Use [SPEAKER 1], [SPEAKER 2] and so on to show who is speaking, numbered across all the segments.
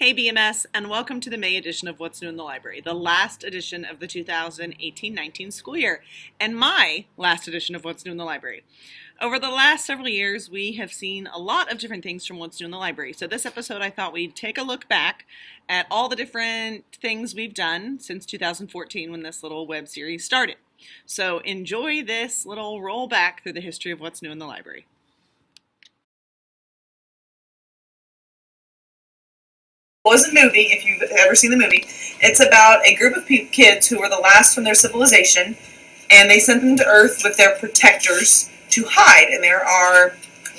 [SPEAKER 1] Hey BMS, and welcome to the May edition of What's New in the Library, the last edition of the 2018-19 school year, and my last edition of What's New in the Library. Over the last several years, we have seen a lot of different things from What's New in the Library. So this episode, I thought we'd take a look back at all the different things we've done since 2014 when this little web series started. So enjoy this little roll back through the history of What's New in the Library.
[SPEAKER 2] Was a movie, if you've ever seen the movie. It's about a group of kids who were the last from their civilization, and they sent them to Earth with their protectors to hide. And there are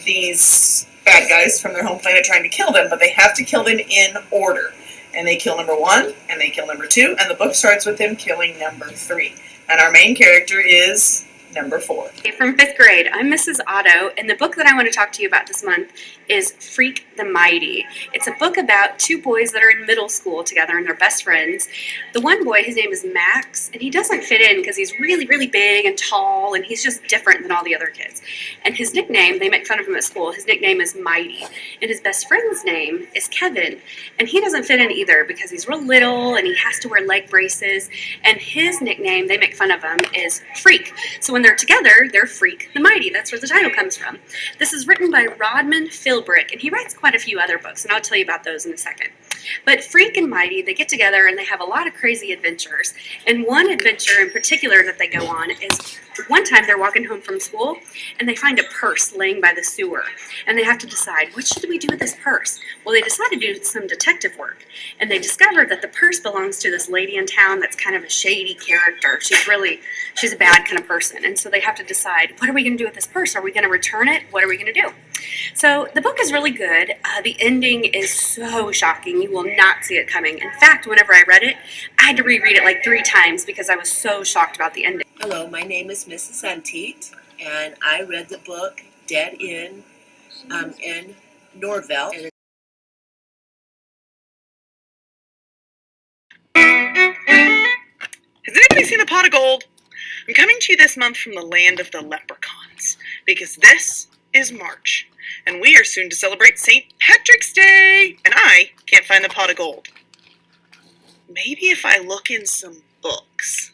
[SPEAKER 2] these bad guys from their home planet trying to kill them, but they have to kill them in order. And they kill number 1, and they kill number 2, and the book starts with them killing number 3. And our main character is number 4.
[SPEAKER 3] From 5th grade, I'm Mrs. Otto, and the book that I want to talk to you about this month is Freak the Mighty. It's a book about two boys that are in middle school together and they're best friends. The one boy, his name is Max, and he doesn't fit in because he's really, really big and tall, and he's just different than all the other kids. And his nickname, they make fun of him at school, his nickname is Mighty. And his best friend's name is Kevin, and he doesn't fit in either because he's real little and he has to wear leg braces, and his nickname, they make fun of him, is Freak. So when they're together, they're Freak the Mighty. That's where the title comes from. This is written by Rodman Philbrick, and he writes quite a few other books, and I'll tell you about those in a second. But Freak and Mighty, they get together and they have a lot of crazy adventures. And one adventure in particular that they go on is one time they're walking home from school and they find a purse laying by the sewer. And they have to decide, what should we do with this purse? Well, they decide to do some detective work. And they discover that the purse belongs to this lady in town that's kind of a shady character. She's a bad kind of person. And so they have to decide, what are we going to do with this purse? Are we going to return it? What are we going to do? So the book is really good. The ending is so shocking. You will not see it coming. In fact, whenever I read it, I had to reread it like 3 times because I was so shocked about the ending.
[SPEAKER 4] Hello, my name is Mrs. Anteet, and I read the book Dead in Norvell. And
[SPEAKER 1] Has anybody seen a pot of gold? I'm coming to you this month from the land of the leprechauns, because this is March, and we are soon to celebrate St. Patrick's Day, and I can't find the pot of gold. Maybe if I look in some books.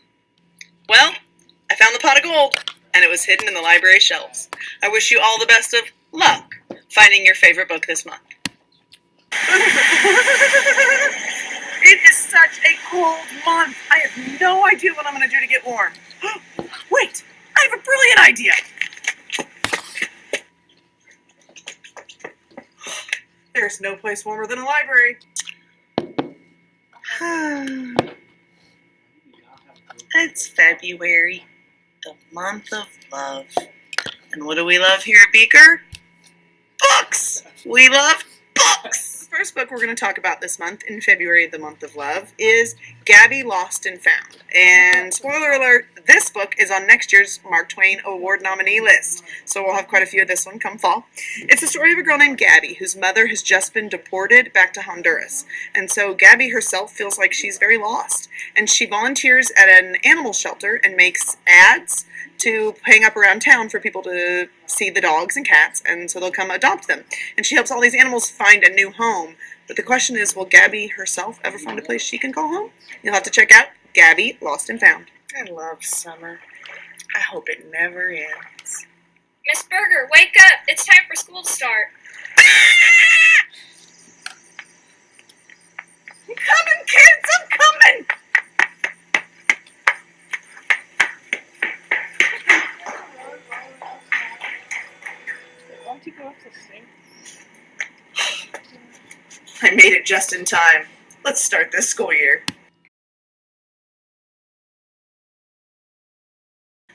[SPEAKER 1] Well, I found the pot of gold, and it was hidden in the library shelves. I wish you all the best of luck finding your favorite book this month.
[SPEAKER 2] It is such a cold month. I have no idea what I'm going to do to get warm. Wait, I have a brilliant idea. There's no place warmer than a library.
[SPEAKER 1] It's February, the month of love. And what do we love here at Beaker? Books! We love books! The first book we're going to talk about this month, in February, the month of love, is Gabby Lost and Found. And spoiler alert, this book is on next year's Mark Twain Award nominee list. So we'll have quite a few of this one come fall. It's the story of a girl named Gabby, whose mother has just been deported back to Honduras. And so Gabby herself feels like she's very lost. And she volunteers at an animal shelter and makes ads to hang up around town for people to see the dogs and cats, and so they'll come adopt them. And she helps all these animals find a new home. But the question is, will Gabby herself ever find a place she can call home? You'll have to check out Gabby Lost and Found. I love summer. I hope it never ends.
[SPEAKER 5] Miss Berger, wake up! It's time for school to start.
[SPEAKER 2] I'm coming, kids! I'm coming! I made it just in time. Let's start this school year.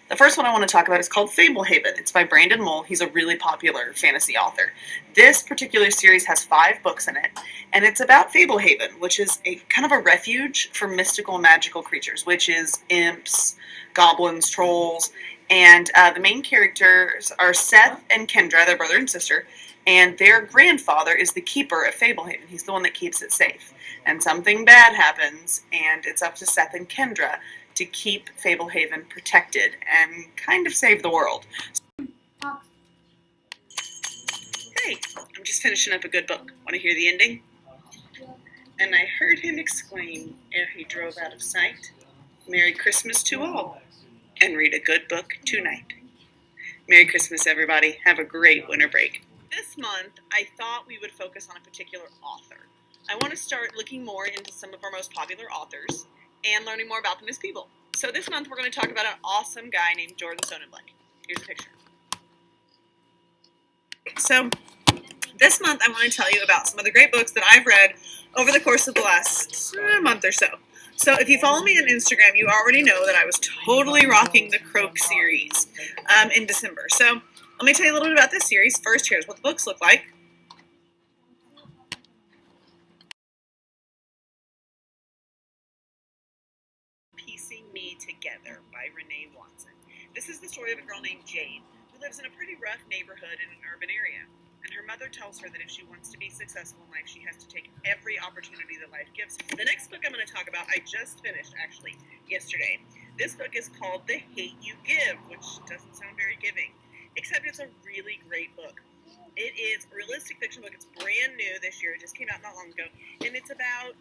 [SPEAKER 1] The first one I want to talk about is called Sable Haven. It's by Brandon Mull. He's a really popular fantasy author. This particular series has 5 books in it, and it's about Sable Haven, which is a kind of a refuge for mystical and magical creatures, witches, imps, goblins, trolls, and the main characters are Seth and Kendra, their brother and sister, and their grandfather is the keeper of Sable Haven. He's the one that keeps it safe. And something bad happens, and it's up to Seth and Kendra to keep Sable Haven protected and kind of save the world. Hey, I'm just finishing up a good book. Want to hear the ending? and I heard him exclaim ere he drove out of sight, "Merry Christmas to all, and read a good book tonight." Merry Christmas, everybody. Have a great winter break. This month, I thought we would focus on a particular author. I want to start looking more into some of our most popular authors and learning more about them as people. So this month, we're going to talk about an awesome guy named Jordan Sonnenblank. Here's a picture. So this month, I want to tell you about some of the great books that I've read over the course of the last month or so. So if you follow me on Instagram, you already know that I was totally rocking the Croak series in December. So let me tell you a little bit about this series. First, here's what the books look like. Piecing Me Together by Renee Watson. This is the story of a girl named Jade who lives in a pretty rough neighborhood in an urban area. And her mother tells her that if she wants to be successful in life, she has to take every opportunity that life gives her. The next book I'm going to talk about, I just finished, actually, yesterday. This book is called The Hate You Give, which doesn't sound very giving, except it's a really great book. It is a realistic fiction book. It's brand new this year. It just came out not long ago. And it's about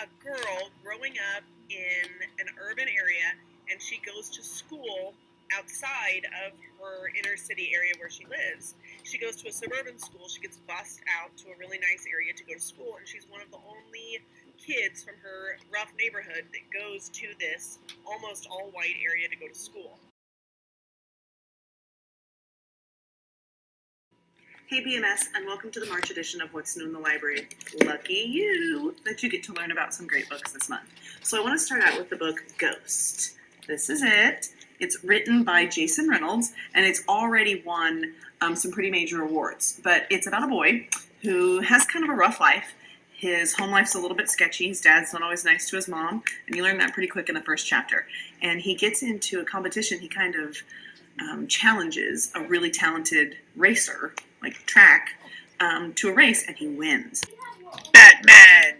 [SPEAKER 1] a girl growing up in an urban area, and she goes to school outside of her inner city area where she lives. She goes to a suburban school. She gets bused out to a really nice area to go to school, and she's one of the only kids from her rough neighborhood that goes to this almost all-white area to go to school. Hey BMS, and welcome to the March edition of What's New in the Library. Lucky you that you get to learn about some great books this month. So I want to start out with the book Ghost. This is it. It's written by Jason Reynolds, and it's already won some pretty major awards. But it's about a boy who has kind of a rough life. His home life's a little bit sketchy. His dad's not always nice to his mom, and you learn that pretty quick in the first chapter. And he gets into a competition. He kind of challenges a really talented racer, like track, to a race, and he wins. Batman!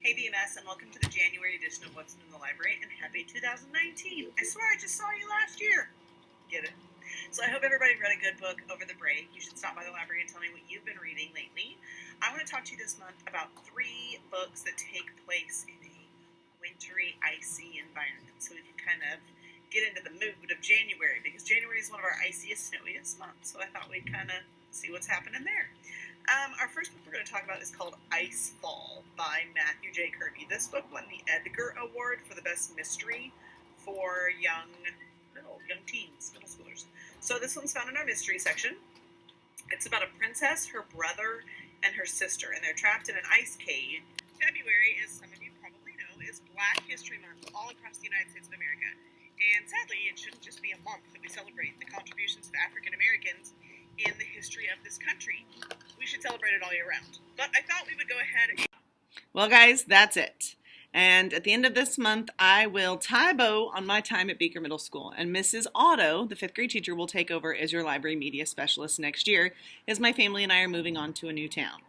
[SPEAKER 1] Hey BMS, and welcome to the January edition of What's New in the Library, and happy 2019. I swear I just saw you last year. Get it? So I hope everybody read a good book over the break. You should stop by the library and tell me what you've been reading lately. I want to talk to you this month about 3 books that take place in a wintry, icy environment, so we can kind of get into the mood of January, because January is one of our iciest, snowiest months, so I thought we'd kind of see what's happening there. Our first book we're going to talk about is called Icefall by Matthew J. Kirby. This book won the Edgar Award for the best mystery for young teens, middle schoolers. So this one's found in our mystery section. It's about a princess, her brother, and her sister, and they're trapped in an ice cave. February, as some of you probably know, is Black History Month all across the United States of America. And sadly, it shouldn't just be a month that we celebrate the contributions of African Americans in the history of this country. We should celebrate it all year round. But I thought we would go ahead and... Well, guys, that's it. And at the end of this month, I will tie a bow on my time at Beaker Middle School. And Mrs. Otto, the 5th grade teacher, will take over as your library media specialist next year, as my family and I are moving on to a new town.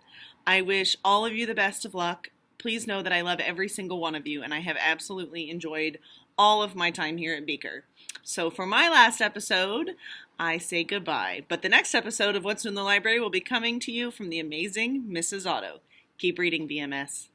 [SPEAKER 1] I wish all of you the best of luck. Please know that I love every single one of you, and I have absolutely enjoyed all of my time here at Beaker. So for my last episode, I say goodbye. But the next episode of What's New in the Library will be coming to you from the amazing Mrs. Otto. Keep reading, BMS.